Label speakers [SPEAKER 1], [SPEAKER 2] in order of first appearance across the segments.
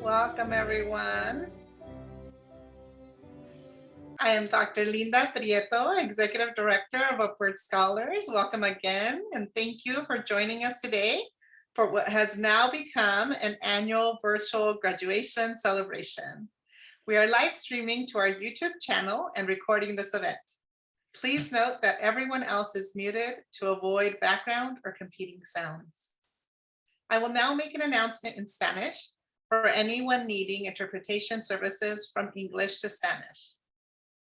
[SPEAKER 1] Welcome, everyone. I am Dr. Linda Prieto, Executive Director of Upward Scholars. Welcome again, and thank you for joining us today for what has now become an annual virtual graduation celebration. We are live streaming to our YouTube channel and recording this event. Please note that everyone else is muted to avoid background or competing sounds. I will now make an announcement in Spanish for anyone needing interpretation services from English to Spanish.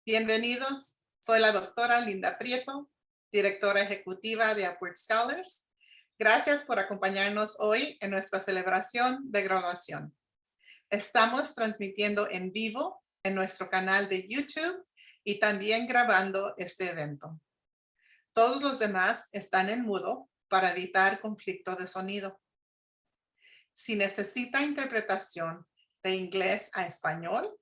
[SPEAKER 1] Bienvenidos, soy la doctora Linda Prieto, directora ejecutiva de Upward Scholars. Gracias por acompañarnos hoy en nuestra celebración de graduación. Estamos transmitiendo en vivo en nuestro canal de YouTube y también grabando este evento. Todos los demás están en mudo para evitar conflicto de sonido. Si necesita interpretación de inglés a español,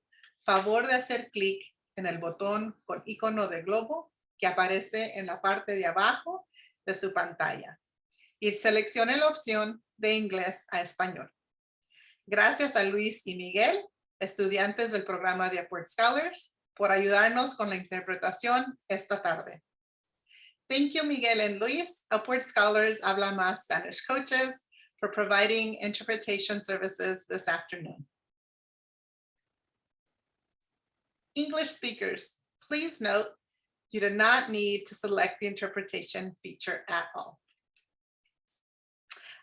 [SPEAKER 1] favor de hacer clic en el botón con icono de globo que aparece en la parte de abajo de su pantalla y seleccione la opción de inglés a español. Gracias a Luis y Miguel, estudiantes del programa de Upward Scholars, por ayudarnos con la interpretación esta tarde. Thank you, Miguel and Luis. Upward Scholars Habla Más Spanish coaches for providing interpretation services this afternoon. English speakers, please note you do not need to select the interpretation feature at all.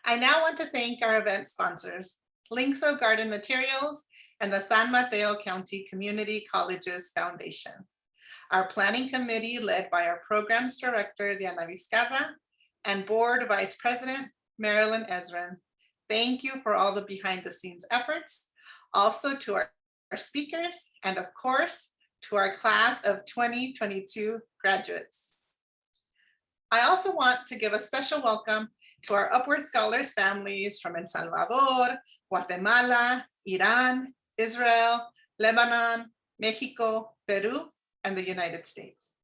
[SPEAKER 1] I now want to thank our event sponsors, Linkso Garden Materials and the San Mateo County Community Colleges Foundation, our planning committee led by our programs director, Diana Vizcarra, and board vice president, Marilyn Ezrin. Thank you for all the behind the scenes efforts. Also to our speakers, and of course, to our class of 2022 graduates. I also want to give a special welcome to our Upward Scholars families from El Salvador, Guatemala, Iran, Israel, Lebanon, Mexico, Peru, and the United States.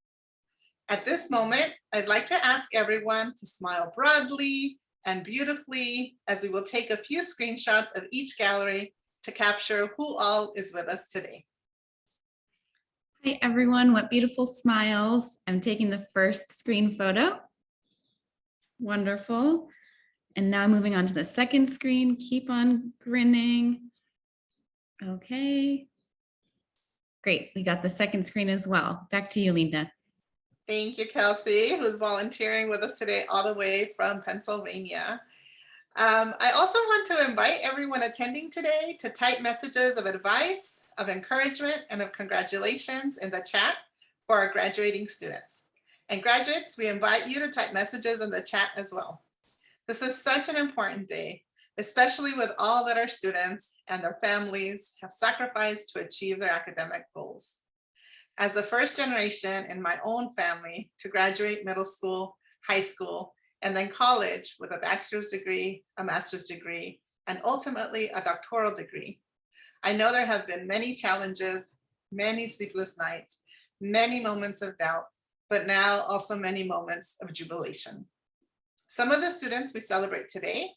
[SPEAKER 1] At this moment, I'd like to ask everyone to smile broadly and beautifully as we will take a few screenshots of each gallery to capture who all is with us today.
[SPEAKER 2] Hi everyone, what beautiful smiles. I'm taking the first screen photo. Wonderful. And now moving on to the second screen, keep on grinning. Okay. Great, we got the second screen as well. Back to you, Linda.
[SPEAKER 1] Thank you, Kelsey, who's volunteering with us today all the way from Pennsylvania. I also want to invite everyone attending today to type messages of advice, of encouragement, and of congratulations in the chat for our graduating students. And graduates, we invite you to type messages in the chat as well. This is such an important day, especially with all that our students and their families have sacrificed to achieve their academic goals. As the first generation in my own family to graduate middle school, high school, and then college with a bachelor's degree, a master's degree, and ultimately a doctoral degree, I know there have been many challenges, many sleepless nights, many moments of doubt, but now also many moments of jubilation. Some of the students we celebrate today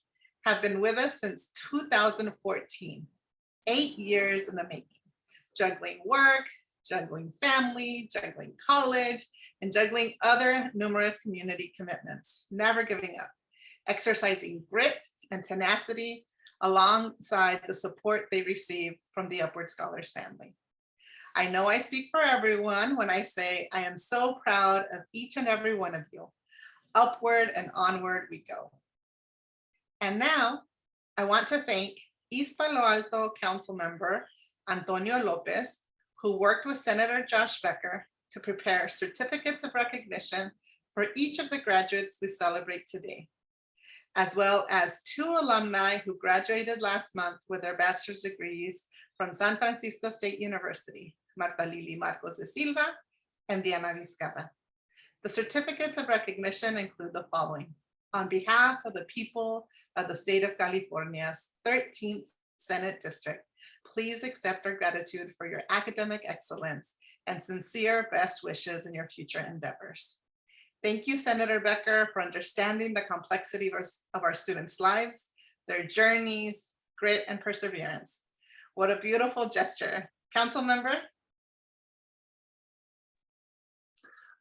[SPEAKER 1] have been with us since 2014, 8 years in the making, juggling work, juggling family, juggling college, and juggling other numerous community commitments, never giving up, exercising grit and tenacity alongside the support they receive from the Upward Scholars family. I know I speak for everyone when I say I am so proud of each and every one of you. Upward and onward we go. And now I want to thank East Palo Alto Council member Antonio Lopez, who worked with Senator Josh Becker to prepare certificates of recognition for each of the graduates we celebrate today, as well as 2 alumni who graduated last month with their bachelor's degrees from San Francisco State University, Marta Lili Marcos de Silva and Diana Vizcarra. The certificates of recognition include the following. On behalf of the people of the state of California's 13th Senate District, please accept our gratitude for your academic excellence and sincere best wishes in your future endeavors. Thank you, Senator Becker, for understanding the complexity of our students' lives, their journeys, grit, and perseverance. What a beautiful gesture. Council member?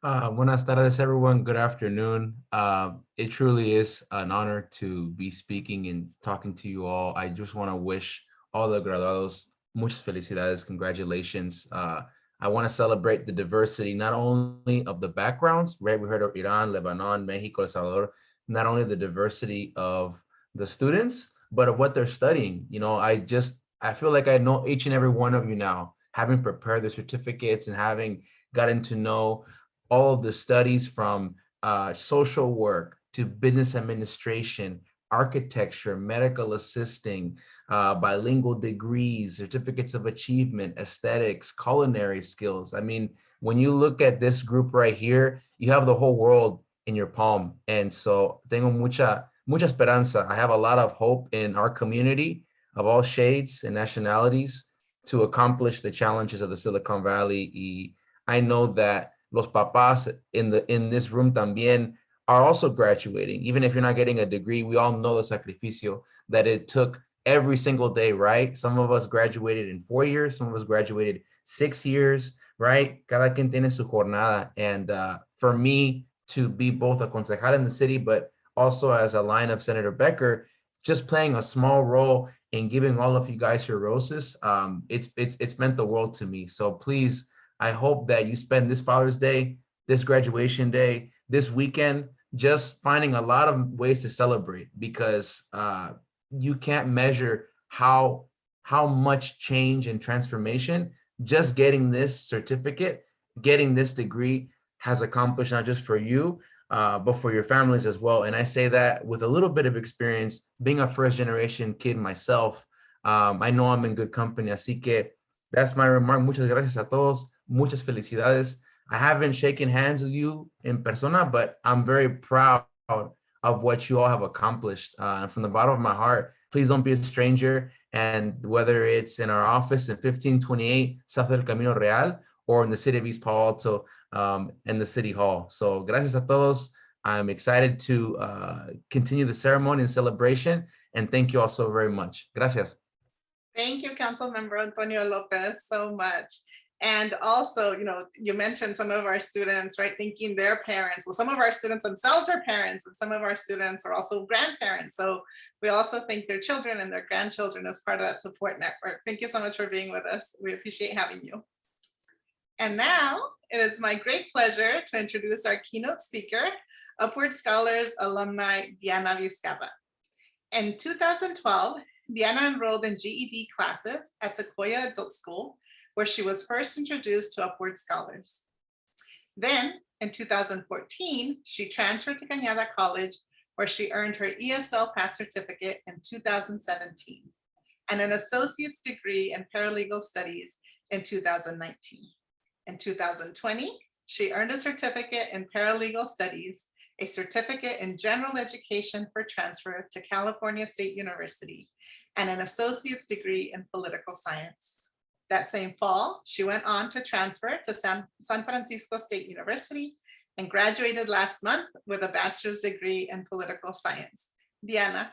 [SPEAKER 3] Buenas tardes, everyone. Good afternoon. It truly is an honor to be speaking and talking to you all. I just want to wish all the graduados muchas felicidades, congratulations. I want to celebrate the diversity, not only of the backgrounds, right? We heard of Iran, Lebanon, Mexico, El Salvador, not only the diversity of the students, but of what they're studying. You know, I feel like I know each and every one of you now, having prepared the certificates and having gotten to know all of the studies from social work to business administration, architecture, medical assisting, bilingual degrees, certificates of achievement, aesthetics, culinary skills. I mean, when you look at this group right here, you have the whole world in your palm. And so tengo mucha esperanza. I have a lot of hope in our community of all shades and nationalities to accomplish the challenges of the Silicon Valley. Y I know that los papás in this room también are also graduating. Even if you're not getting a degree, we all know the sacrificio that it took every single day, right? Some of us graduated in 4 years, some of us graduated 6 years, right? Cada quien tiene su jornada. And for me to be both a concejal in the city, but also as a line of Senator Becker, just playing a small role in giving all of you guys your roses, it's meant the world to me. So please, I hope that you spend this Father's Day, this graduation day, this weekend, just finding a lot of ways to celebrate, because you can't measure how much change and transformation just getting this certificate, getting this degree has accomplished, not just for you, but for your families as well. And I say that with a little bit of experience, being a first generation kid myself. I know I'm in good company, así que that's my remark. Muchas gracias a todos. Muchas felicidades. I haven't shaken hands with you in persona, but I'm very proud of what you all have accomplished. From the bottom of my heart, please don't be a stranger. And whether it's in our office in 1528 South del Camino Real or in the city of East Palo Alto in the city hall. So gracias a todos. I'm excited to continue the ceremony and celebration. And thank you all so very much. Gracias.
[SPEAKER 1] Thank you, Council Member Antonio Lopez, so much. And also, you know, you mentioned some of our students, right, thinking their parents. Well, some of our students themselves are parents, and some of our students are also grandparents. So we also think their children and their grandchildren as part of that support network. Thank you so much for being with us. We appreciate having you. And now it is my great pleasure to introduce our keynote speaker, Upward Scholars alumni Diana Vizcaba. In 2012, Diana enrolled in GED classes at Sequoia Adult School, where she was first introduced to Upward Scholars. Then in 2014, she transferred to Cañada College, where she earned her ESL Pass Certificate in 2017 and an associate's degree in paralegal studies in 2019. In 2020, she earned a certificate in paralegal studies, a certificate in general education for transfer to California State University, and an associate's degree in political science. That same fall, she went on to transfer to San Francisco State University and graduated last month with a bachelor's degree in political science. Diana.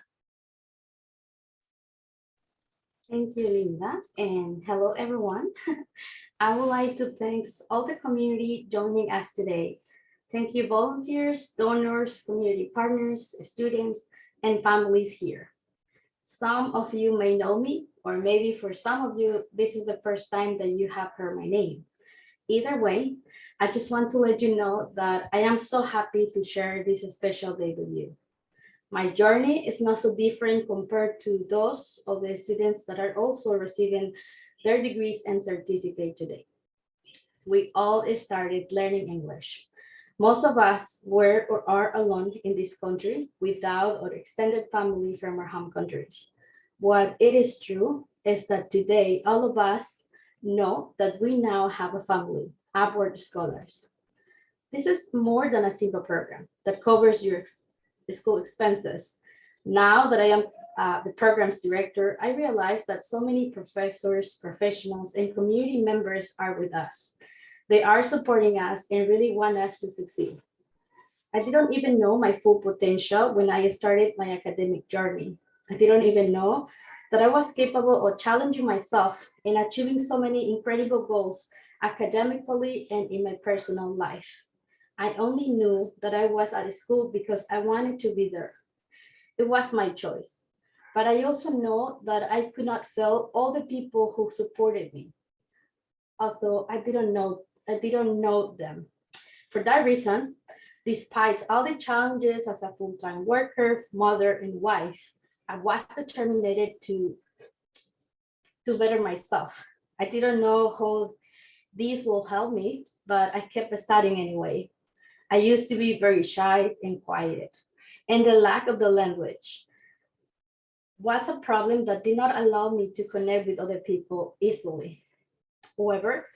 [SPEAKER 4] Thank you, Linda, and hello, everyone. I would like to thank all the community joining us today. Thank you, volunteers, donors, community partners, students, and families here. Some of you may know me, or maybe for some of you, this is the first time that you have heard my name. Either way, I just want to let you know that I am so happy to share this special day with you. My journey is not so different compared to those of the students that are also receiving their degrees and certificate today. We all started learning English. Most of us were or are alone in this country without our extended family from our home countries. What it is true is that today, all of us know that we now have a family, Upward Scholars. This is more than a simple program that covers your school expenses. Now that I am the program's director, I realize that so many professors, professionals, and community members are with us. They are supporting us and really want us to succeed. I didn't even know my full potential when I started my academic journey. I didn't even know that I was capable of challenging myself and achieving so many incredible goals academically and in my personal life. I only knew that I was at school because I wanted to be there. It was my choice. But I also know that I could not fail all the people who supported me, although I didn't know them. For that reason, despite all the challenges as a full-time worker, mother, and wife, I was determined to better myself. I didn't know how these will help me, but I kept studying anyway. I used to be very shy and quiet, and the lack of the language was a problem that did not allow me to connect with other people easily. However,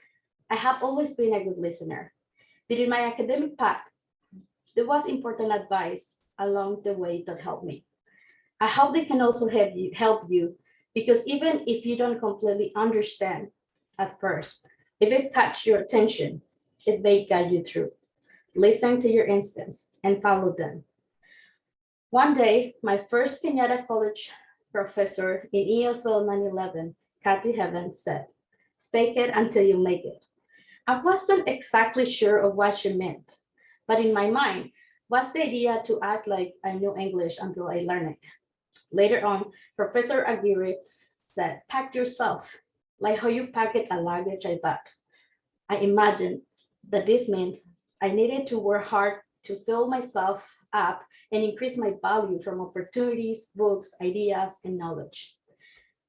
[SPEAKER 4] I have always been a good listener. During my academic path, there was important advice along the way that helped me. I hope they can also help you because even if you don't completely understand at first, if it catches your attention, it may guide you through. Listen to your instincts and follow them. One day, my first Kenyatta College professor in ESL 911, Kathy Heaven, said, "Fake it until you make it." I wasn't exactly sure of what she meant, but in my mind was the idea to act like I knew English until I learned it. Later on, Professor Aguirre said, "Pack yourself," like how you pack it a luggage, I thought. I imagined that this meant I needed to work hard to fill myself up and increase my value from opportunities, books, ideas, and knowledge.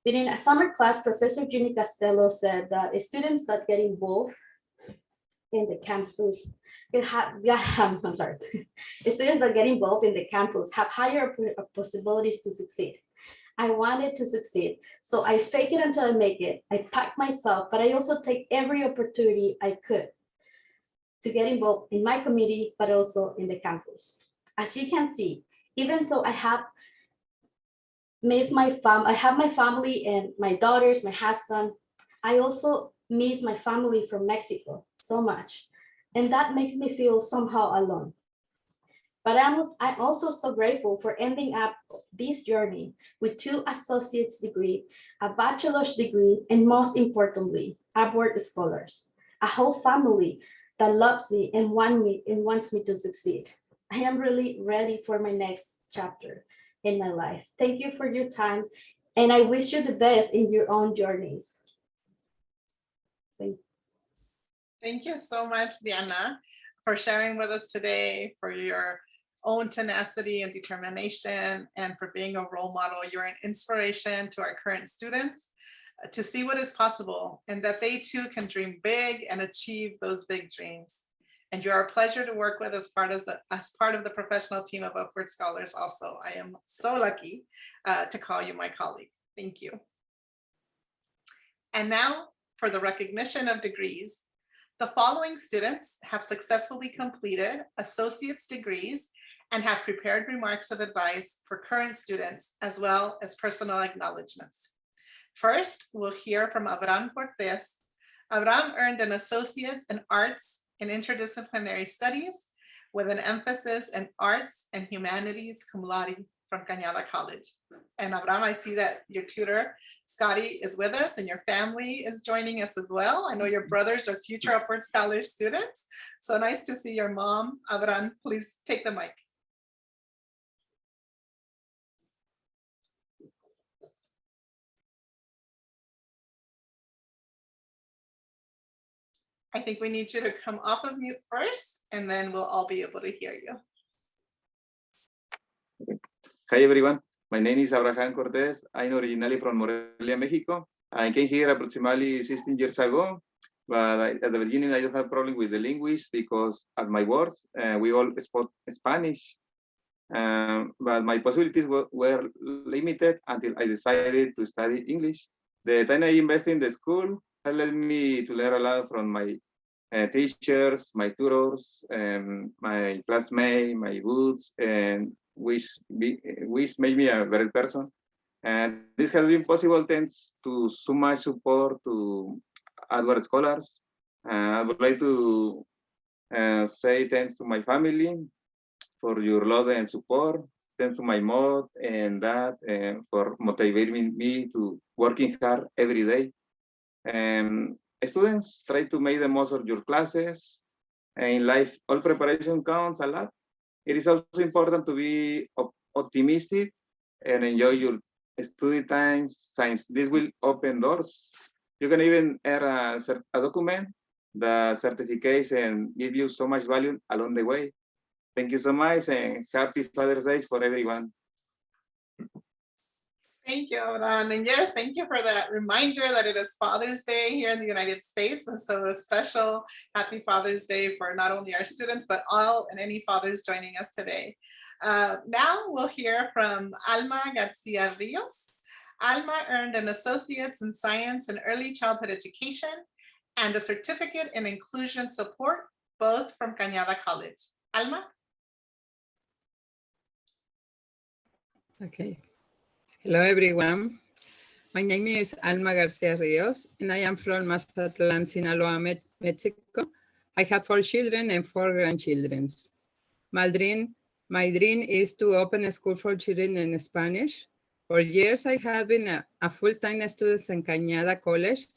[SPEAKER 4] During a summer class, Professor Ginny Castello said that students that get involved in the campus, I'm sorry, students that get involved in the campus have higher possibilities to succeed. I wanted to succeed, so I fake it until I make it. I pack myself, but I also take every opportunity I could to get involved in my community, but also in the campus. As you can see, even though I have I have my family and my daughters, my husband, I also miss my family from Mexico so much. And that makes me feel somehow alone. But I'm also so grateful for ending up this journey with 2 associate's degree, a bachelor's degree, and most importantly, Upward Scholars, a whole family that loves me and wants me to succeed. I am really ready for my next chapter in my life. Thank you for your time, and I wish you the best in your own journeys.
[SPEAKER 1] Thank you so much, Diana, for sharing with us today, for your own tenacity and determination, and for being a role model. You're an inspiration to our current students to see what is possible and that they too can dream big and achieve those big dreams. And you're a pleasure to work with as part of the professional team of Upward Scholars also. I am so lucky to call you my colleague. Thank you. And now for the recognition of degrees. The following students have successfully completed associate's degrees and have prepared remarks of advice for current students, as well as personal acknowledgements. First, we'll hear from Abraham Cortez. Abraham earned an associate's in arts and interdisciplinary studies with an emphasis in arts and humanities cum laude from Cañada College. And Abraham, I see that your tutor, Scotty, is with us and your family is joining us as well. I know your brothers are future Upward Scholars students. So nice to see your mom. Abraham, please take the mic. I think we need you to come off of mute first, and then we'll all be able to hear you.
[SPEAKER 5] Hi everyone, my name is Abraham Cortez. I'm originally from Morelia, Mexico. I came here approximately 16 years ago, but at the beginning I don't have a problem with the language because at my works, we all spoke Spanish, but my possibilities were limited until I decided to study English. The time I invested in the school has led me to learn a lot from my teachers, my tutors, my classmates, my books, and which made me a better person. And this has been possible thanks to so much support to Upward Scholars. I would like to say thanks to my family for your love and support, thanks to my mom and dad for motivating me to working hard every day. Students, try to make the most of your classes. In life, all preparation counts a lot. It is also important to be optimistic and enjoy your study times, since this will open doors. You can even earn a document that certificates and give you so much value along the way. Thank you so much and happy Father's Day for everyone.
[SPEAKER 1] Thank you, Abraham. And yes, thank you for that reminder that it is Father's Day here in the United States. And so a special happy Father's Day for not only our students, but all and any fathers joining us today. Now we'll hear from Alma Garcia Rios. Alma earned an associate's in science and early childhood education and a certificate in inclusion support, both from Cañada College. Alma?
[SPEAKER 6] Okay. Hello, everyone. My name is Alma Garcia Rios, and I am from Mazatlan, Sinaloa, Mexico. I have 4 children and 4 grandchildren. My dream is to open a school for children in Spanish. For years, I have been a full-time student in Cañada College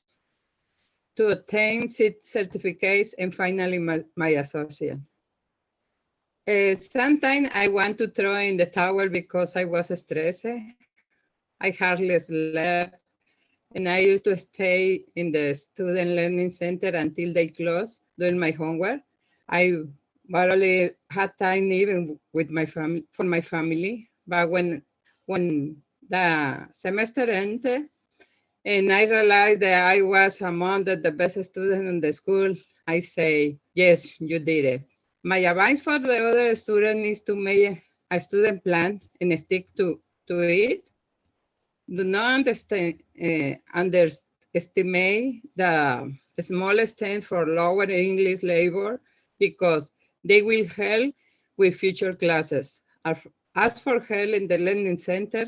[SPEAKER 6] to obtain certificates and finally my associate. Sometimes I want to throw in the towel because I was stressed. I hardly slept, and I used to stay in the student learning center until they closed doing my homework. I barely had time even with my family, for my family. But when the semester ended, and I realized that I was among the best students in the school, I say, yes, you did it. My advice for the other students is to make a student plan and stick to it. Do not underestimate the small stand for lower English labor, because they will help with future classes. Ask for help in the learning center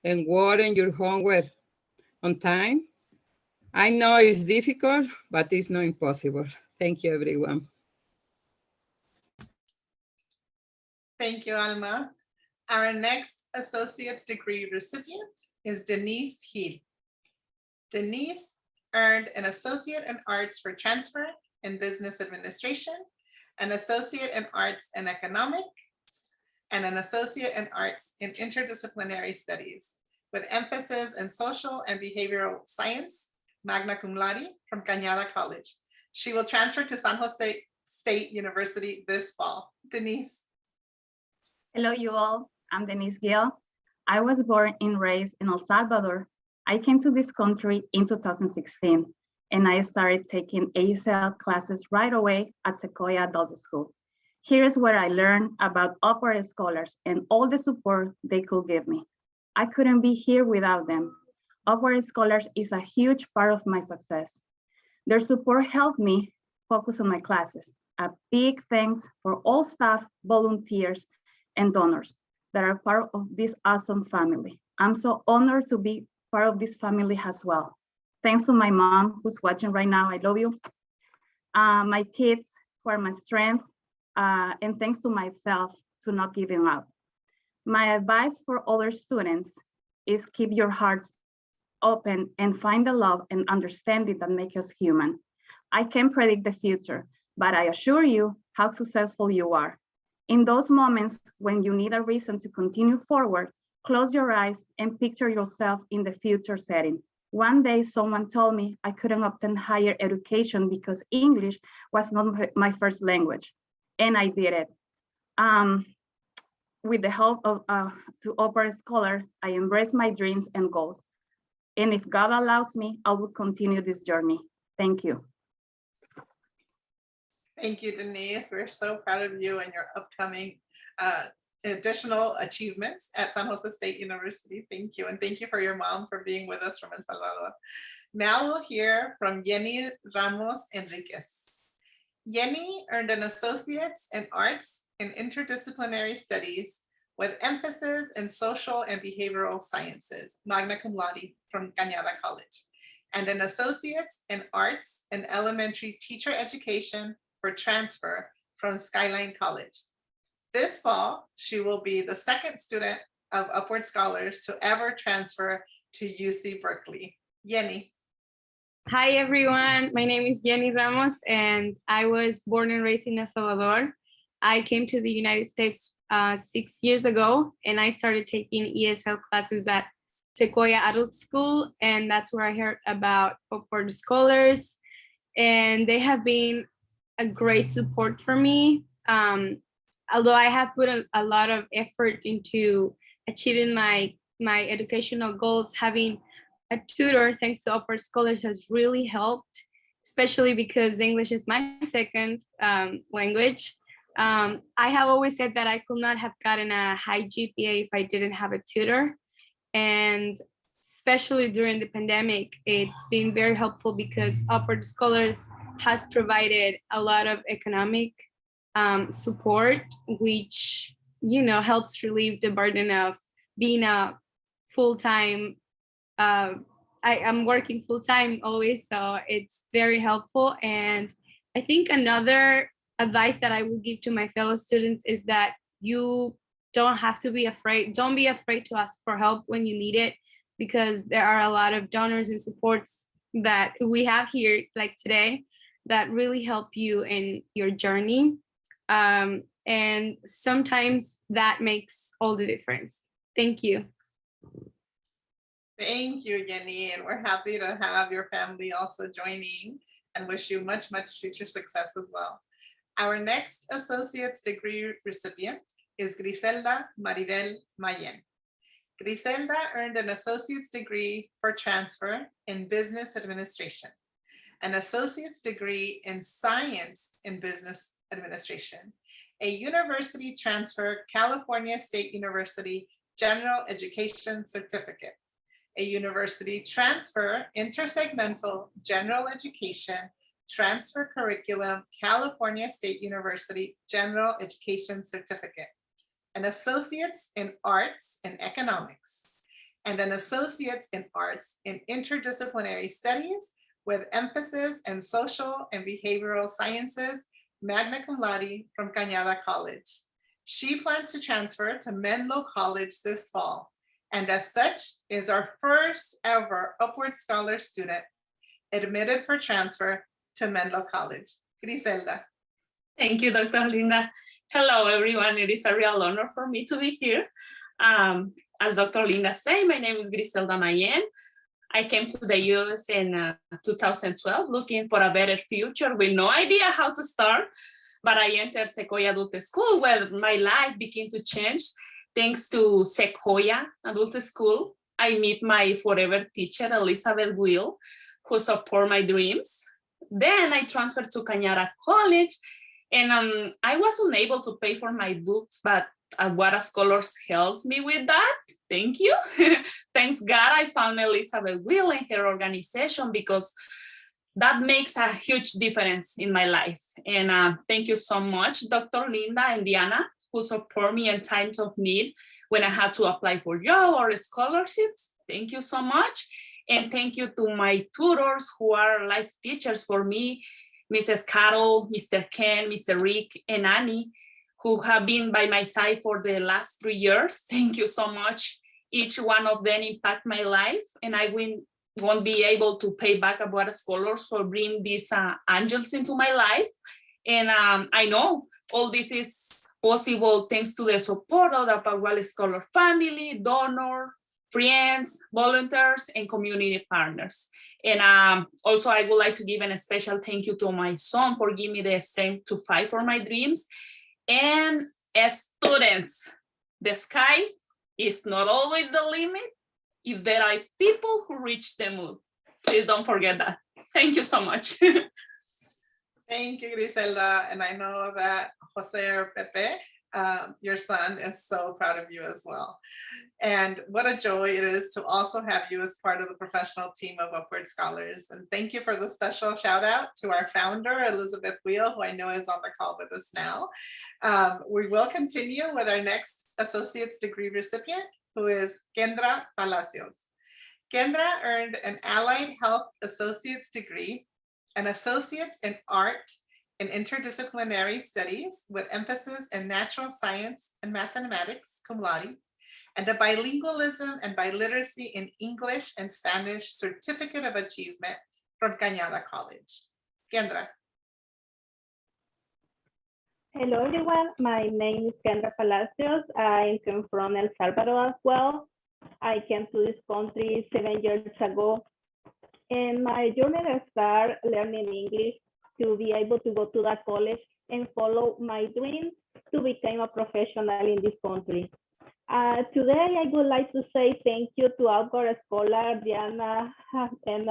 [SPEAKER 6] and work on your homework on time. I know it's difficult, but it's not impossible. Thank you, everyone.
[SPEAKER 1] Thank you, Alma. Our next associate's degree recipient is Denise Hill. Denise earned an associate in arts for transfer in business administration, an associate in arts and economics, and an associate in arts in interdisciplinary studies, with emphasis in social and behavioral science, magna cum laude from Cañada College. She will transfer to San Jose State University this fall. Denise.
[SPEAKER 7] Hello, you all. I'm Denise Gill. I was born and raised in El Salvador. I came to this country in 2016, and I started taking ASL classes right away at Sequoia Adult School. Here is where I learned about upward scholars and all the support they could give me. I couldn't be here without them. Upward Scholars is a huge part of my success. Their support helped me focus on my classes. A big thanks for all staff, volunteers, and donors that are part of this awesome family. I'm so honored to be part of this family as well. Thanks to my mom who's watching right now, I love you. My kids who are my strength, and thanks to myself to not giving up. My advice for other students is keep your hearts open and find the love and understanding that make us human. I can't predict the future, but I assure you how successful you are. In those moments when you need a reason to continue forward, close your eyes and picture yourself in the future setting. One day someone told me I couldn't obtain higher education because English was not my first language, and I did it. With the help of to Upward Scholar, I embrace my dreams and goals. And if God allows me, I will continue this journey. Thank you.
[SPEAKER 1] Thank you, Denise. We're so proud of you and your upcoming additional achievements at San Jose State University. Thank you. And thank you for your mom for being with us from El Salvador. Now we'll hear from Jenny Ramos Enriquez. Jenny earned an associate's in arts and interdisciplinary studies with emphasis in social and behavioral sciences, magna cum laude from Cañada College, and an associate's in arts and elementary teacher education for transfer from Skyline College. This fall, she will be the second student of Upward Scholars to ever transfer to UC Berkeley. Jenny.
[SPEAKER 8] Hi, everyone. My name is Jenny Ramos, and I was born and raised in El Salvador. I came to the United States 6 years ago, and I started taking ESL classes at Sequoia Adult School, and that's where I heard about Upward Scholars, and they have been a great support for me. Although I have put a lot of effort into achieving my educational goals, having a tutor thanks to Upward Scholars has really helped, especially because English is my second language. I have always said that I could not have gotten a high GPA if I didn't have a tutor. And especially during the pandemic, it's been very helpful because Upward Scholars has provided a lot of economic support, which, helps relieve the burden of being a full-time. I'm working full-time always, so it's very helpful. And I think another advice that I would give to my fellow students is that you don't have to be afraid. Don't be afraid to ask for help when you need it, because there are a lot of donors and supports that we have here, like today, that really help you in your journey. And sometimes that makes all the difference. Thank you.
[SPEAKER 1] Thank you, Jenny, and we're happy to have your family also joining and wish you much, much future success as well. Our next associate's degree recipient is Griselda Maribel Mayen. Griselda earned an associate's degree for transfer in business administration, an associate's degree in science in business administration, a university transfer California State University General Education Certificate, a university transfer intersegmental general education transfer curriculum California State University General Education Certificate, an associate's in arts and economics, and an associate's in arts in interdisciplinary studies with emphasis in social and behavioral sciences, magna cum laude from Cañada College. She plans to transfer to Menlo College this fall, and as such is our first ever Upward Scholar student admitted for transfer to Menlo College. Griselda.
[SPEAKER 9] Thank you, Dr. Linda. Hello, everyone. It is a real honor for me to be here. As Dr. Linda said, my name is Griselda Mayen. I came to the US in 2012 looking for a better future with no idea how to start, but I entered Sequoia Adult School where my life began to change. Thanks to Sequoia Adult School, I meet my forever teacher, Elizabeth Will, who support my dreams. Then I transferred to Cañada College, and I was unable to pay for my books, but Upward Scholars helps me with that. Thank you. Thanks God I found Elizabeth Will and her organization, because that makes a huge difference in my life. And thank you so much, Dr. Linda and Diana, who support me in times of need when I had to apply for job or scholarships. Thank you so much. And thank you to my tutors who are life teachers for me, Mrs. Carol, Mr. Ken, Mr. Rick, and Annie, who have been by my side for the last 3 years. Thank you so much. Each one of them impact my life, and I won't be able to pay back Upward Scholars for bringing these angels into my life. And I know all this is possible thanks to the support of the Upward Scholar family, donor, friends, volunteers, and community partners. And also I would like to give a special thank you to my son for giving me the strength to fight for my dreams. And as students, the sky is not always the limit if there are people who reach the moon. Please don't forget that. Thank you so much.
[SPEAKER 1] Thank you, Griselda. And I know that Jose or Pepe, your son, is so proud of you as well. And what a joy it is to also have you as part of the professional team of Upward Scholars. And thank you for the special shout out to our founder, Elizabeth Wheel, who I know is on the call with us now. We will continue with our next associate's degree recipient, who is Kendra Palacios. Kendra earned an Allied Health Associate's degree, an Associate's in Art in interdisciplinary studies with emphasis in natural science and mathematics, cum laude, and a bilingualism and biliteracy in English and Spanish Certificate of Achievement from Cañada College. Kendra.
[SPEAKER 10] Hello everyone, my name is Kendra Palacios. I come from El Salvador as well. I came to this country 7 years ago, and my journey started learning English to be able to go to that college and follow my dream to become a professional in this country. Today, I would like to say thank you to our scholar, Diana, and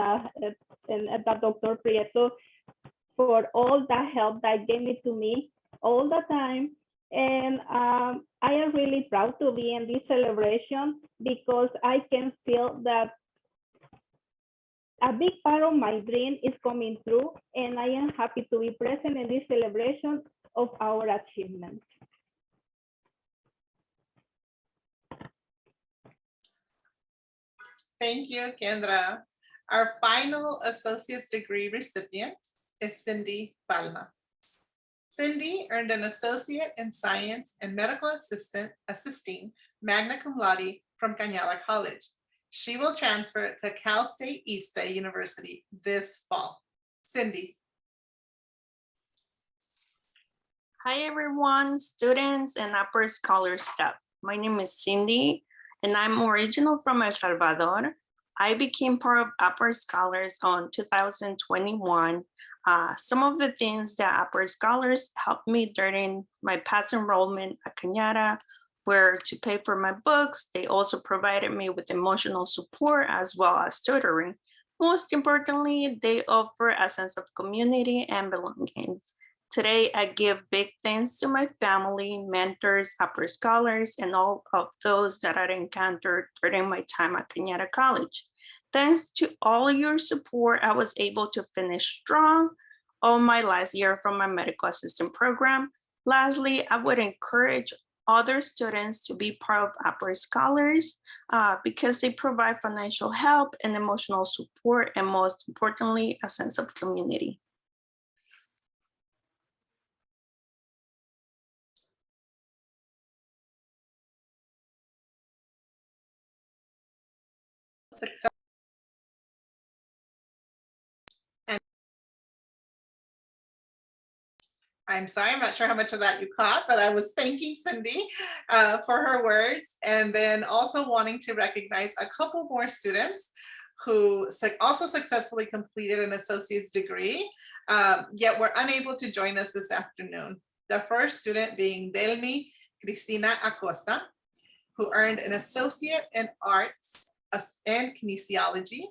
[SPEAKER 10] Dr. Prieto for all the help that gave me to me all the time. And I am really proud to be in this celebration because I can feel that a big part of my dream is coming true, and I am happy to be present in this celebration of our achievements.
[SPEAKER 1] Thank you, Kendra. Our final associate's degree recipient is Cindy Palma. Cindy earned an associate in science and medical assisting magna cum laude from Cañada College. She will transfer to Cal State East Bay University this fall. Cindy.
[SPEAKER 11] Hi everyone, students and Upper Scholar staff. My name is Cindy and I'm original from El Salvador. I became part of Upper Scholars on 2021. Some of the things that Upper Scholars helped me during my past enrollment at Cañada were to pay for my books. They also provided me with emotional support as well as tutoring. Most importantly, they offer a sense of community and belongings. Today, I give big thanks to my family, mentors, Upper Scholars, and all of those that I encountered during my time at Cañada College. Thanks to all your support, I was able to finish strong on my last year from my medical assistant program. Lastly, I would encourage other students to be part of Upper Scholars because they provide financial help and emotional support, and most importantly, a sense of community.
[SPEAKER 1] Success. And I'm sorry, I'm not sure how much of that you caught, but I was thanking Cindy for her words, and then also wanting to recognize a couple more students who also successfully completed an associate's degree, yet were unable to join us this afternoon. The first student being Delmi Cristina Acosta, who earned an associate in arts and kinesiology,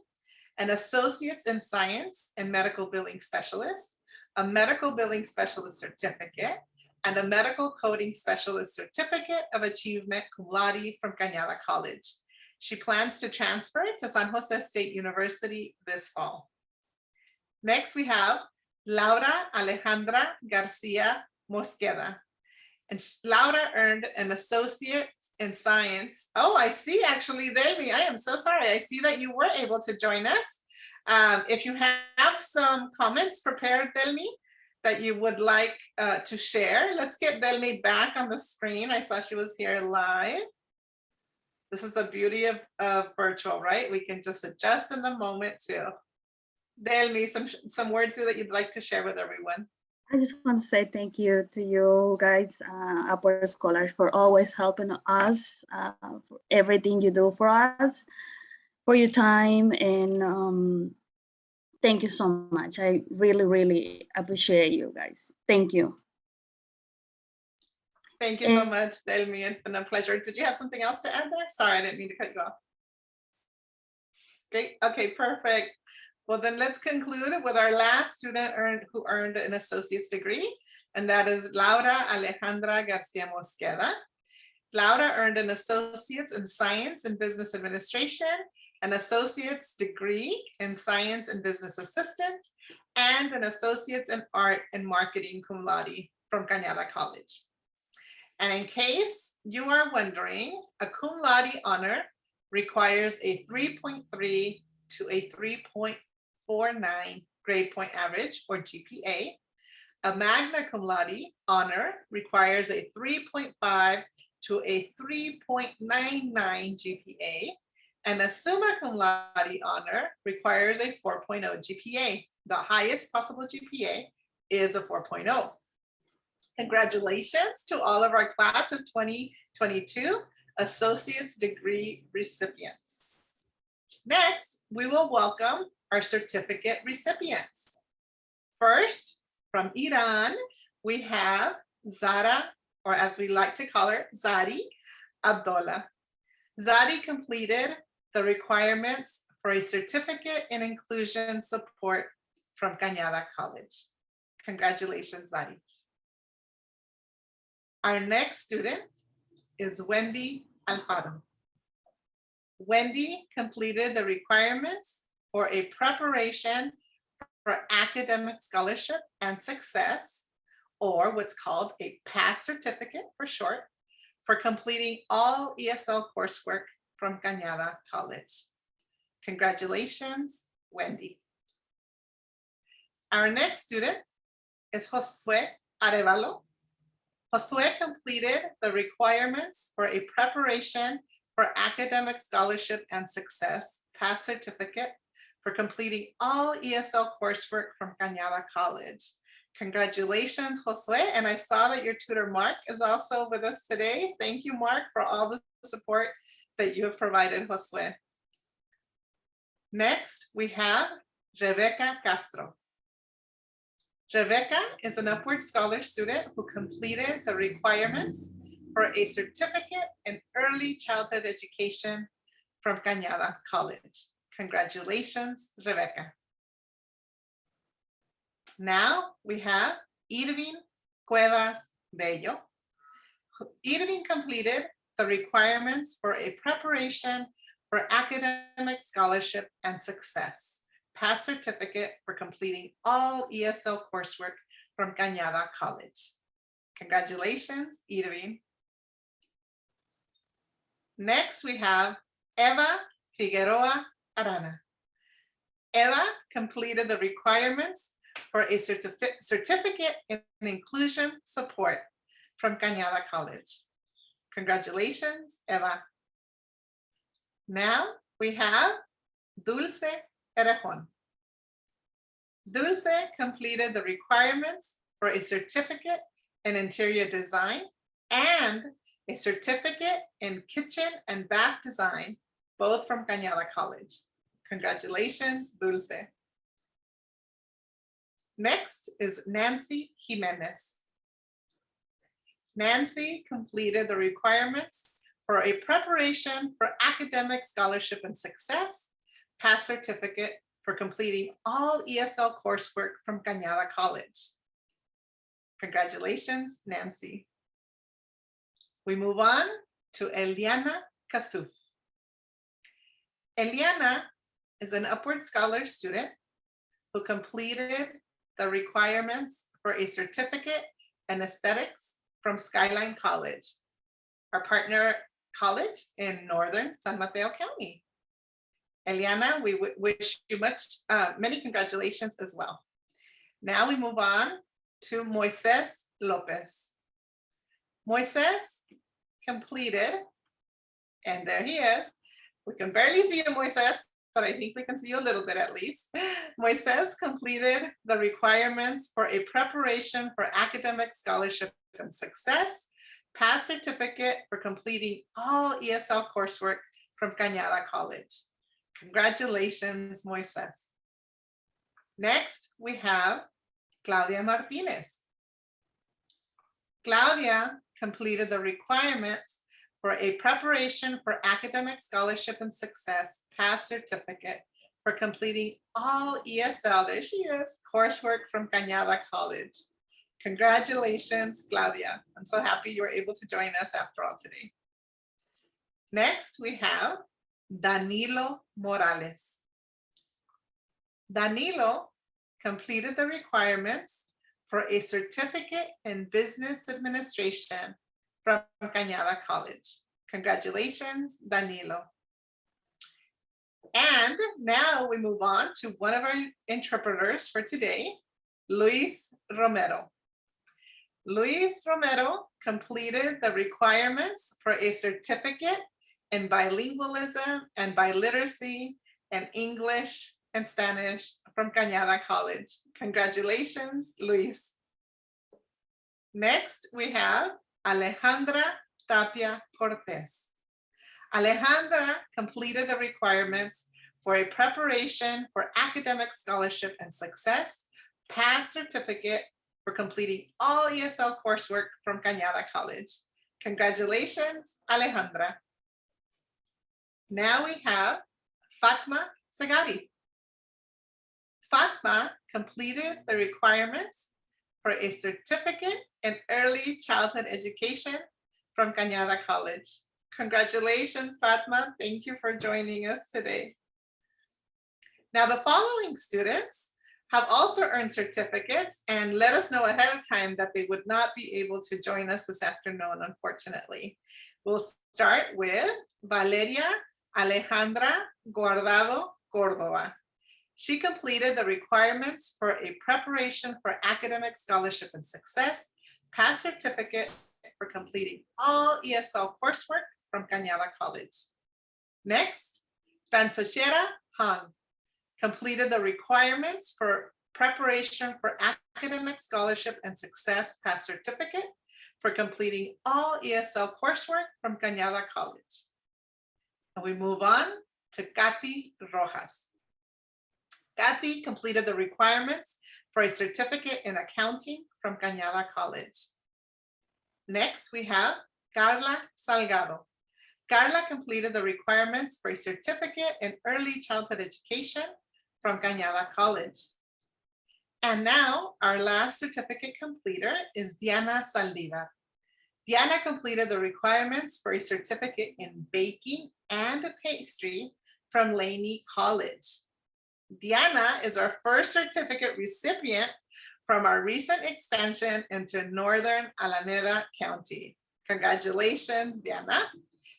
[SPEAKER 1] an associate's in science and medical billing specialist, a medical billing specialist certificate, and a medical coding specialist certificate of achievement cum laude from Cañada College. She plans to transfer to San Jose State University this fall. Next, we have Laura Alejandra Garcia Mosqueda. And Laura earned an associate in science. Oh, I see actually, Delmi, I am so sorry. I see that you were able to join us. If you have some comments prepared, Delmi, that you would like to share, let's get Delmi back on the screen. I saw she was here live. This is the beauty of virtual, right? We can just adjust in the moment too. Delmi, some words that you'd like to share with everyone.
[SPEAKER 7] I just want to say thank you to you guys, Upper Scholars, for always helping us, for everything you do for us, for your time, and thank you so much. I really, really appreciate you guys. Thank you.
[SPEAKER 1] Thank you so much, Delmi. It's been a pleasure. Did you have something else to add there? Sorry, I didn't mean to cut you off. Great. Okay, perfect. Well, then let's conclude with our last student who earned an associate's degree, and that is Laura Alejandra Garcia Mosqueda. Laura earned an associate's in science and business administration, an associate's degree in science and business assistant, and an associate's in art and marketing cum laude from Cañada College. And in case you are wondering, a cum laude honor requires a 3.3 to a 3.49 grade point average, or GPA, A magna cum laude honor requires a 3.5 to a 3.99 GPA, and a summa cum laude honor requires a 4.0 GPA. The highest possible GPA is a 4.0. Congratulations to all of our class of 2022 associate's degree recipients. Next, we will welcome our certificate recipients. First, from Iran, we have Zara, or as we like to call her, Zari Abdullah. Zari completed the requirements for a certificate in inclusion support from Cañada College. Congratulations, Zari. Our next student is Wendy Alfaro. Wendy completed the requirements for a preparation for academic scholarship and success, or what's called a PASS certificate for short, for completing all ESL coursework from Cañada College. Congratulations, Wendy. Our next student is Josue Arevalo. Josue completed the requirements for a preparation for academic scholarship and success PASS certificate for completing all ESL coursework from Cañada College. Congratulations, Josue, and I saw that your tutor Mark is also with us today. Thank you, Mark, for all the support that you have provided, Josue. Next, we have Rebecca Castro. Rebecca is an Upward Scholar student who completed the requirements for a certificate in early childhood education from Cañada College. Congratulations, Rebecca. Now we have Irving Cuevas Bello. Irving completed the requirements for a preparation for academic scholarship and success PASS certificate for completing all ESL coursework from Cañada College. Congratulations, Irving. Next, we have Eva Figueroa Arana. Eva completed the requirements for a certificate in inclusion support from Cañada College. Congratulations, Eva. Now we have Dulce Erejon. Dulce completed the requirements for a certificate in interior design and a certificate in kitchen and bath design, both from Cañada College. Congratulations, Dulce. Next is Nancy Jimenez. Nancy completed the requirements for a preparation for academic scholarship and success PASS certificate for completing all ESL coursework from Cañada College. Congratulations, Nancy. We move on to Eliana Kasuf. Eliana is an Upward Scholar student who completed the requirements for a certificate in aesthetics from Skyline College, our partner college in northern San Mateo County. Eliana, we wish you many congratulations as well. Now we move on to Moises Lopez. Moises completed, and there he is. We can barely see you, Moises, but I think we can see you a little bit at least. Moises completed the requirements for a preparation for academic scholarship and success PASS certificate for completing all ESL coursework from Cañada College. Congratulations, Moises. Next, we have Claudia Martinez. Claudia completed the requirements for a preparation for academic scholarship and success PASS certificate for completing all ESL, there she is, coursework from Cañada College. Congratulations, Claudia. I'm so happy you were able to join us after all today. Next, we have Danilo Morales. Danilo completed the requirements for a certificate in business administration from Cañada College. Congratulations, Danilo. And now we move on to one of our interpreters for today, Luis Romero. Luis Romero completed the requirements for a certificate in bilingualism and biliteracy in English and Spanish from Cañada College. Congratulations, Luis. Next, we have Alejandra Tapia Cortez. Alejandra completed the requirements for a preparation for academic scholarship and success, past certificate for completing all ESL coursework from Cañada College. Congratulations, Alejandra. Now we have Fatma Sagari. Fatma completed the requirements for a certificate in early childhood education from Cañada College. Congratulations, Fatma. Thank you for joining us today. Now, the following students have also earned certificates and let us know ahead of time that they would not be able to join us this afternoon, unfortunately. We'll start with Valeria Alejandra Guardado Cordova. She completed the requirements for a preparation for academic scholarship and success, past certificate for completing all ESL coursework from Cañada College. Next, Pansochera Hang completed the requirements for preparation for academic scholarship and success, past certificate for completing all ESL coursework from Cañada College. And we move on to Kathy Rojas. Kathy completed the requirements for a certificate in accounting from Cañada College. Next, we have Carla Salgado. Carla completed the requirements for a certificate in early childhood education from Cañada College. And now our last certificate completer is Diana Saldivar. Diana completed the requirements for a certificate in baking and pastry from Laney College. Diana is our first certificate recipient from our recent expansion into Northern Alameda County. Congratulations, Diana.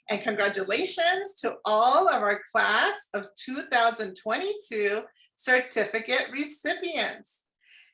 [SPEAKER 1] And congratulations to all of our class of 2022 certificate recipients.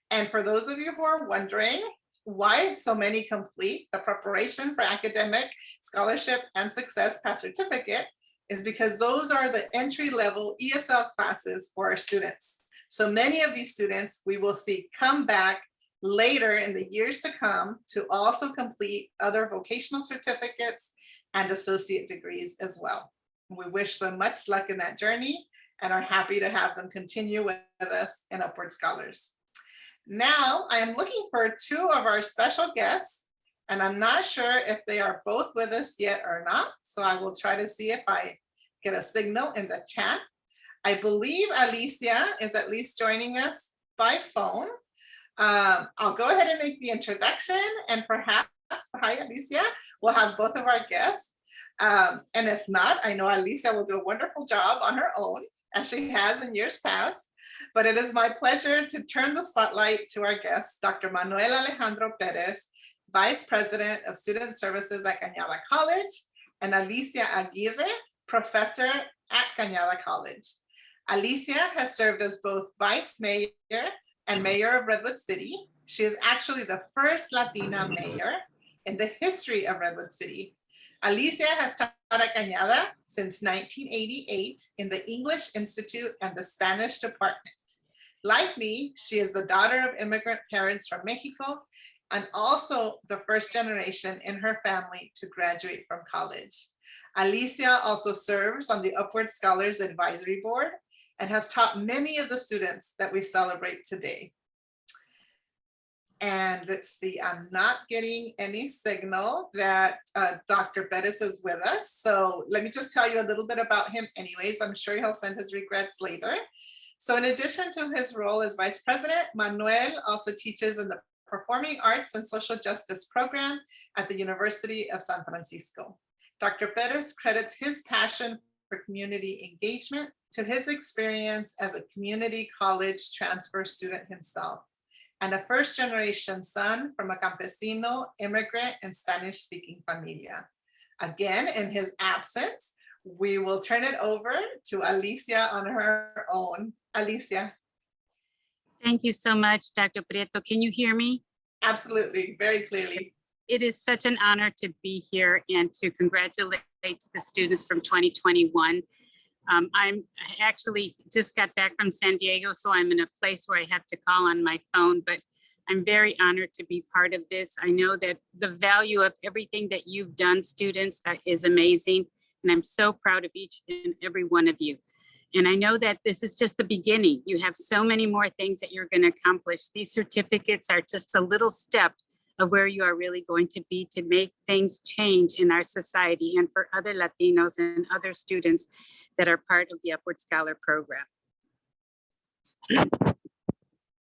[SPEAKER 1] And for those of you who are wondering why so many complete the preparation for academic scholarship and success past certificate, is because those are the entry-level ESL classes for our students. So many of these students we will see come back later in the years to come to also complete other vocational certificates and associate degrees as well. We wish them much luck in that journey and are happy to have them continue with us in Upward Scholars. Now I am looking for two of our special guests, and I'm not sure if they are both with us yet or not. So I will try to see if I get a signal in the chat. I believe Alicia is at least joining us by phone. I'll go ahead and make the introduction, and perhaps, hi Alicia, we'll have both of our guests. And if not, I know Alicia will do a wonderful job on her own, as she has in years past. But it is my pleasure to turn the spotlight to our guest, Dr. Manuel Alejandro Perez, Vice President of Student Services at Cañada College, and Alicia Aguirre, Professor at Cañada College. Alicia has served as both Vice Mayor and Mayor of Redwood City. She is actually the first Latina mayor in the history of Redwood City. Alicia has taught at Cañada since 1988 in the English Institute and the Spanish Department. Like me, she is the daughter of immigrant parents from Mexico and also the first generation in her family to graduate from college. Alicia also serves on the Upward Scholars Advisory Board and has taught many of the students that we celebrate today. And let's see, I'm not getting any signal that Dr. Perez is with us. So let me just tell you a little bit about him anyways. I'm sure he'll send his regrets later. So in addition to his role as Vice President, Manuel also teaches in the Performing Arts and Social Justice program at the University of San Francisco. Dr. Perez credits his passion for community engagement to his experience as a community college transfer student himself, and a first-generation son from a campesino, immigrant, and Spanish-speaking familia. Again, in his absence, we will turn it over to Alicia on her own. Alicia.
[SPEAKER 12] Thank you so much, Dr. Prieto. Can you hear me?
[SPEAKER 1] Absolutely, very clearly.
[SPEAKER 12] It is such an honor to be here and to congratulate the students from 2021. I'm actually just got back from San Diego, so I'm in a place where I have to call on my phone, but I'm very honored to be part of this. I know that the value of everything that you've done, students, is amazing. And I'm so proud of each and every one of you. And I know that this is just the beginning. You have so many more things that you're going to accomplish. These certificates are just a little step of where you are really going to be to make things change in our society and for other Latinos and other students that are part of the Upward Scholar program.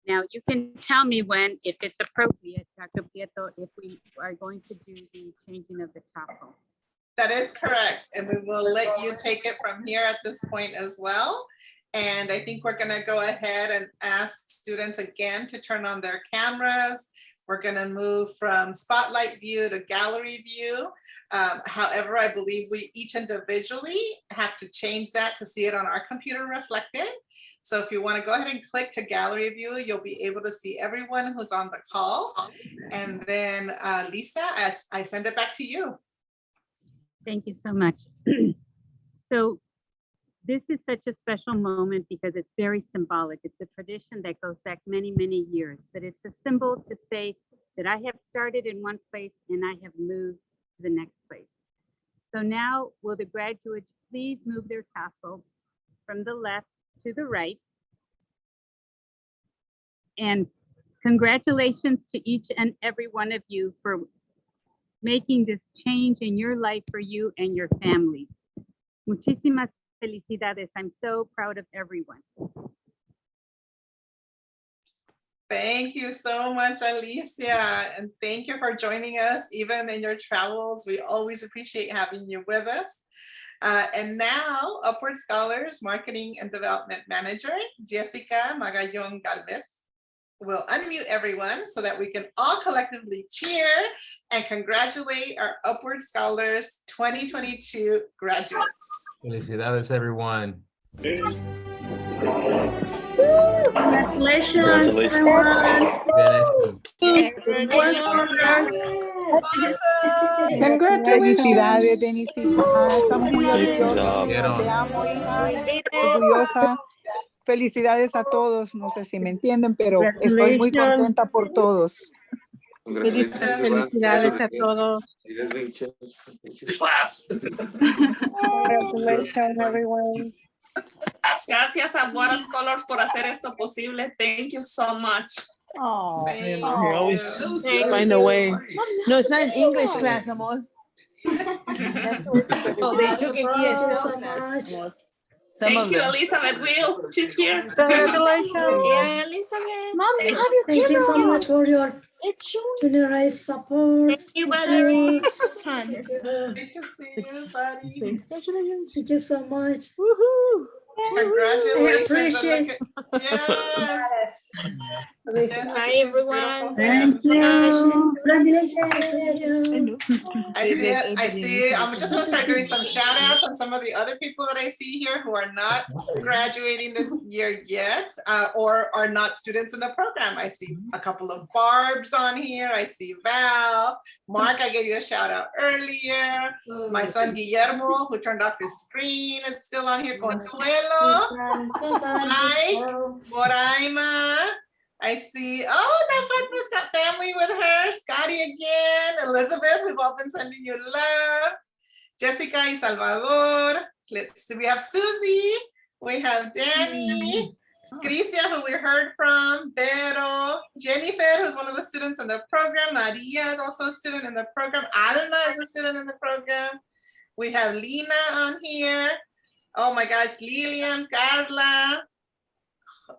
[SPEAKER 12] Now, you can tell me when, if it's appropriate, Dr. Prieto, if we are going to do the changing of the tassel.
[SPEAKER 1] That is correct. And we will let you take it from here at this point as well. And I think we're going to go ahead and ask students again to turn on their cameras. We're going to move from spotlight view to gallery view. However, I believe we each individually have to change that to see it on our computer reflected. So if you want to go ahead and click to gallery view, you'll be able to see everyone who's on the call. And then Lisa, as I send it back to you.
[SPEAKER 12] Thank you so much. So this is such a special moment because it's very symbolic. It's a tradition that goes back many, many years, but it's a symbol to say that I have started in one place and I have moved to the next place. So now will the graduates please move their tassel from the left to the right. And congratulations to each and every one of you for making this change in your life for you and your families. Muchísimas felicidades. I'm so proud of everyone.
[SPEAKER 1] Thank you so much, Alicia. And thank you for joining us, even in your travels. We always appreciate having you with us. And now, Upward Scholars Marketing and Development Manager, Jessica Magallon Galvez, will unmute everyone so that we can all collectively cheer and congratulate our Upward Scholars 2022 graduates.
[SPEAKER 3] Felicidades, everyone.
[SPEAKER 10] Congratulations, everyone.
[SPEAKER 13] Felicidades, Denis, hija. Estamos muy orgullosos. Te amo, hija. Orgullosa. Felicidades a todos. No sé si me entienden, pero estoy muy contenta por todos.
[SPEAKER 10] Felicidades a todos. Congratulations, everyone.
[SPEAKER 9] Gracias a Upward Scholars por hacer esto posible. Thank you so much.
[SPEAKER 10] Oh,
[SPEAKER 14] You always find a way. No, it's not an English class, amor. They took it ESL.
[SPEAKER 9] Thank you, Elizabeth Will. She's here.
[SPEAKER 10] Congratulations.
[SPEAKER 15] Yeah, Elizabeth.
[SPEAKER 10] Mommy,
[SPEAKER 15] Thank you so much for your generous support.
[SPEAKER 10] Thank you, Valerie.
[SPEAKER 1] Good to see you, buddy.
[SPEAKER 15] Thank you so much.
[SPEAKER 14] Woohoo!
[SPEAKER 1] Congratulations.
[SPEAKER 15] I appreciate it.
[SPEAKER 1] Yes.
[SPEAKER 15] Hi, everyone.
[SPEAKER 1] Thank
[SPEAKER 15] you. Congratulations.
[SPEAKER 1] I see. I'm just going to start doing some shout outs on some of the other people that I see here who are not graduating this year yet or are not students in the program. I see a couple of Barbs on here. I see Val. Mark, I gave you a shout out earlier. My son Guillermo, who turned off his screen, is still on here. Consuelo. Mike. Moraima. I see, Nafatma's got family with her. Scotty again. Elizabeth, we've all been sending you love. Jessica y Salvador. Let's see, we have Susie. We have Danny. Crisia, who we heard from. Vero. Jennifer, who's one of the students in the program. Maria is also a student in the program. Alma is a student in the program. We have Lina on here. Oh my gosh, Lilian, Carla.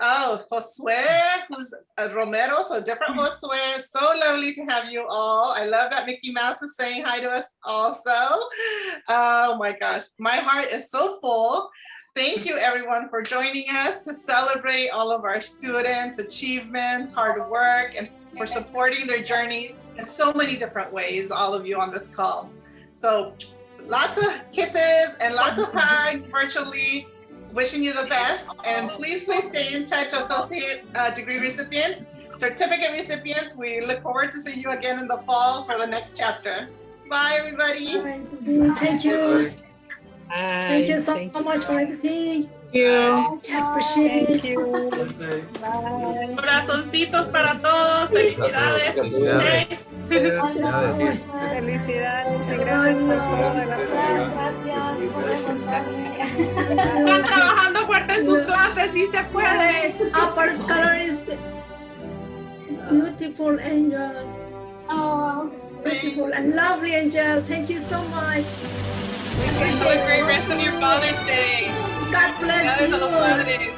[SPEAKER 1] Oh, Josue, who's a Romero, so different Josue. So lovely to have you all. I love that Mickey Mouse is saying hi to us also. Oh my gosh, my heart is so full. Thank you everyone for joining us to celebrate all of our students' achievements, hard work, and for supporting their journeys in so many different ways, all of you on this call. So lots of kisses and lots of hugs virtually. wishing you the best, and please stay in touch, associate degree recipients, certificate recipients. We look forward to seeing you again in the fall for the next chapter. Bye, everybody.
[SPEAKER 15] Thank you. Thank you so much for everything.
[SPEAKER 7] Thank you.
[SPEAKER 15] Appreciate
[SPEAKER 7] Thank
[SPEAKER 15] it.
[SPEAKER 7] you.
[SPEAKER 15] Bye.
[SPEAKER 9] Corazoncitos para todos. Felicidades.
[SPEAKER 3] Felicidades.
[SPEAKER 9] Sí.
[SPEAKER 3] Felicidades.
[SPEAKER 7] Felicidades y gracias por todo el apoyo.
[SPEAKER 4] Gracias por encontrarme.
[SPEAKER 9] Están trabajando fuerte en sus clases, sí se puede.
[SPEAKER 15] Upper Scholar is beautiful angel.
[SPEAKER 4] Oh,
[SPEAKER 15] Beautiful and lovely angel. Thank you so much.
[SPEAKER 9] Wish you a great rest of your Father's Day.
[SPEAKER 15] God bless
[SPEAKER 9] Felicidades a los
[SPEAKER 15] you.
[SPEAKER 9] padres.